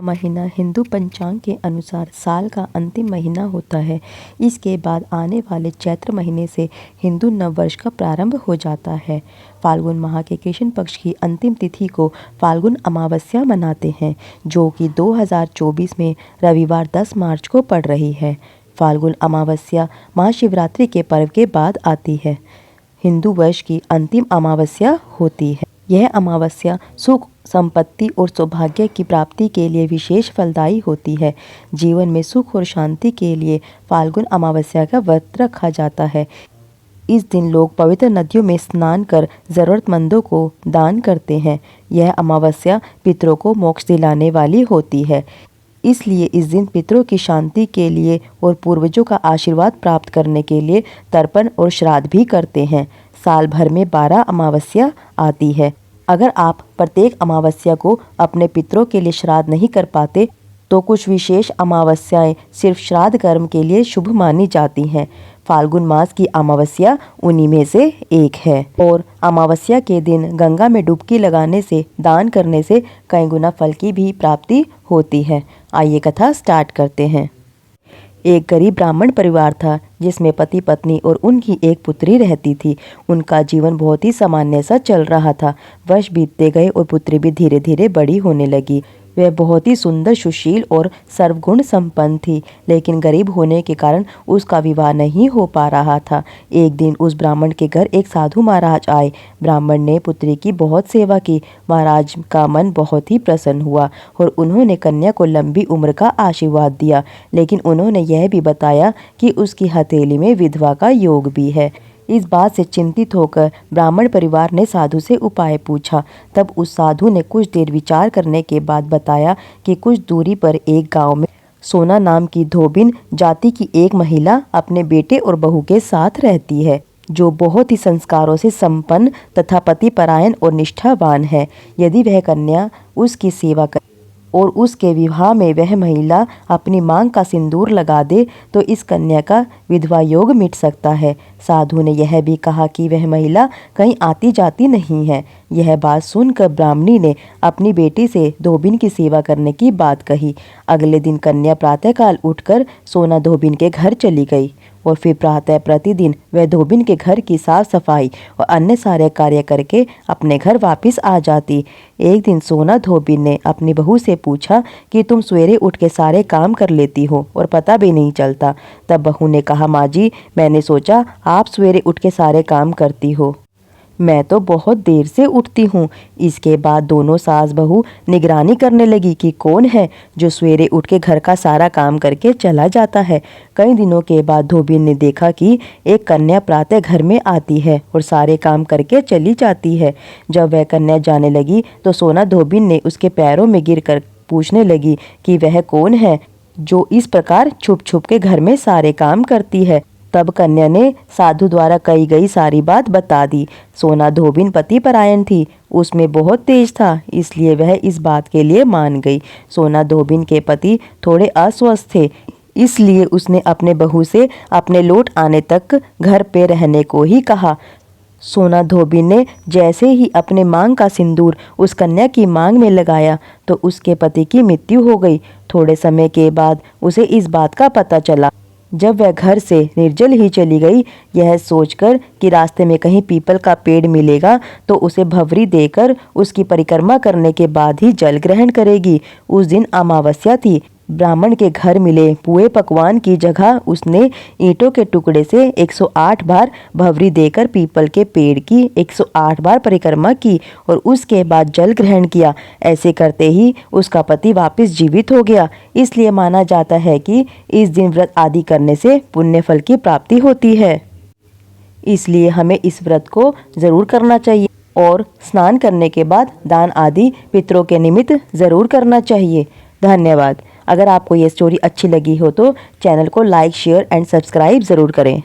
महीना हिंदू पंचांग के अनुसार साल का अंतिम महीना होता है। इसके बाद आने वाले चैत्र महीने से हिंदू नववर्ष का प्रारंभ हो जाता है। फाल्गुन माह के कृष्ण पक्ष की अंतिम तिथि को फाल्गुन अमावस्या मनाते हैं, जो कि 2024 में रविवार 10 मार्च को पड़ रही है। फाल्गुन अमावस्या महाशिवरात्रि के पर्व के बाद आती है। हिंदू वर्ष की अंतिम अमावस्या होती है। यह अमावस्या सुख, संपत्ति और सौभाग्य की प्राप्ति के लिए विशेष फलदायी होती है। जीवन में सुख और शांति के लिए फाल्गुन अमावस्या का व्रत रखा जाता है। इस दिन लोग पवित्र नदियों में स्नान कर ज़रूरतमंदों को दान करते हैं। यह अमावस्या पितरों को मोक्ष दिलाने वाली होती है, इसलिए इस दिन पितरों की शांति के लिए और पूर्वजों का आशीर्वाद प्राप्त करने के लिए तर्पण और श्राद्ध भी करते हैं। साल भर में 12 अमावस्या आती है। अगर आप प्रत्येक अमावस्या को अपने पितरों के लिए श्राद्ध नहीं कर पाते, तो कुछ विशेष अमावस्याएं सिर्फ श्राद्ध कर्म के लिए शुभ मानी जाती हैं। फाल्गुन मास की अमावस्या उन्हीं में से एक है और अमावस्या के दिन गंगा में डुबकी लगाने से, दान करने से कई गुना फल की भी प्राप्ति होती है। आइए कथा स्टार्ट करते हैं। एक गरीब ब्राह्मण परिवार था, जिसमें पति पत्नी और उनकी एक पुत्री रहती थी। उनका जीवन बहुत ही सामान्य सा चल रहा था। वर्ष बीतते गए और पुत्री भी धीरे धीरे बड़ी होने लगी। वह बहुत ही सुंदर, सुशील और सर्वगुण संपन्न थी, लेकिन गरीब होने के कारण उसका विवाह नहीं हो पा रहा था। एक दिन उस ब्राह्मण के घर एक साधु महाराज आए। ब्राह्मण ने पुत्री की बहुत सेवा की। महाराज का मन बहुत ही प्रसन्न हुआ और उन्होंने कन्या को लंबी उम्र का आशीर्वाद दिया, लेकिन उन्होंने यह भी बताया कि उसकी हथेली में विधवा का योग भी है। इस बात से चिंतित होकर ब्राह्मण परिवार ने साधु से उपाय पूछा। तब उस साधु ने कुछ देर विचार करने के बाद बताया कि कुछ दूरी पर एक गांव में सोना नाम की धोबिन जाति की एक महिला अपने बेटे और बहू के साथ रहती है, जो बहुत ही संस्कारों से संपन्न तथा पतिपरायण और निष्ठावान है। यदि वह कन्या उसकी सेवा कर और उसके विवाह में वह महिला अपनी मांग का सिंदूर लगा दे, तो इस कन्या का विधवा योग मिट सकता है। साधु ने यह भी कहा कि वह महिला कहीं आती जाती नहीं है। यह बात सुनकर ब्राह्मणी ने अपनी बेटी से धोबिन की सेवा करने की बात कही। अगले दिन कन्या प्रातःकाल उठकर सोना धोबिन के घर चली गई और फिर प्रातः प्रतिदिन वह धोबिन के घर की साफ सफाई और अन्य सारे कार्य करके अपने घर वापस आ जाती। एक दिन सोना धोबिन ने अपनी बहू से पूछा कि तुम सवेरे उठ के सारे काम कर लेती हो और पता भी नहीं चलता। तब बहू ने कहा, माँ जी, मैंने सोचा आप सवेरे उठ के सारे काम करती हो, मैं तो बहुत देर से उठती हूँ। इसके बाद दोनों सास बहू निगरानी करने लगी कि कौन है जो सवेरे उठ के घर का सारा काम करके चला जाता है। कई दिनों के बाद धोबिन ने देखा कि एक कन्या प्रातः घर में आती है और सारे काम करके चली जाती है। जब वह कन्या जाने लगी तो सोना धोबिन ने उसके पैरों में गिरकर पूछने लगी कि वह कौन है जो इस प्रकार छुप छुप के घर में सारे काम करती है। तब कन्या ने साधु द्वारा कही गई सारी बात बता दी। सोना धोबिन पतिपरायण थी, उसमें बहुत तेज था, इसलिए वह इस बात के लिए मान गई। सोना धोबिन के पति थोड़े अस्वस्थ थे, इसलिए उसने अपने बहू से अपने लौट आने तक घर पे रहने को ही कहा। सोना धोबिन ने जैसे ही अपने मांग का सिंदूर उस कन्या की मांग में लगाया तो उसके पति की मृत्यु हो गई। थोड़े समय के बाद उसे इस बात का पता चला। जब वह घर से निर्जल ही चली गई, यह सोचकर कि रास्ते में कहीं पीपल का पेड़ मिलेगा तो उसे भंवरी देकर उसकी परिक्रमा करने के बाद ही जल ग्रहण करेगी। उस दिन अमावस्या थी। ब्राह्मण के घर मिले पुए पकवान की जगह उसने ईंटों के टुकड़े से 108 बार भंवरी देकर पीपल के पेड़ की 108 बार परिक्रमा की और उसके बाद जल ग्रहण किया। ऐसे करते ही उसका पति वापस जीवित हो गया। इसलिए माना जाता है कि इस दिन व्रत आदि करने से पुण्य फल की प्राप्ति होती है। इसलिए हमें इस व्रत को जरूर करना चाहिए और स्नान करने के बाद दान आदि पितरों के निमित्त जरूर करना चाहिए। धन्यवाद। अगर आपको ये स्टोरी अच्छी लगी हो तो चैनल को लाइक, शेयर एंड सब्सक्राइब ज़रूर करें।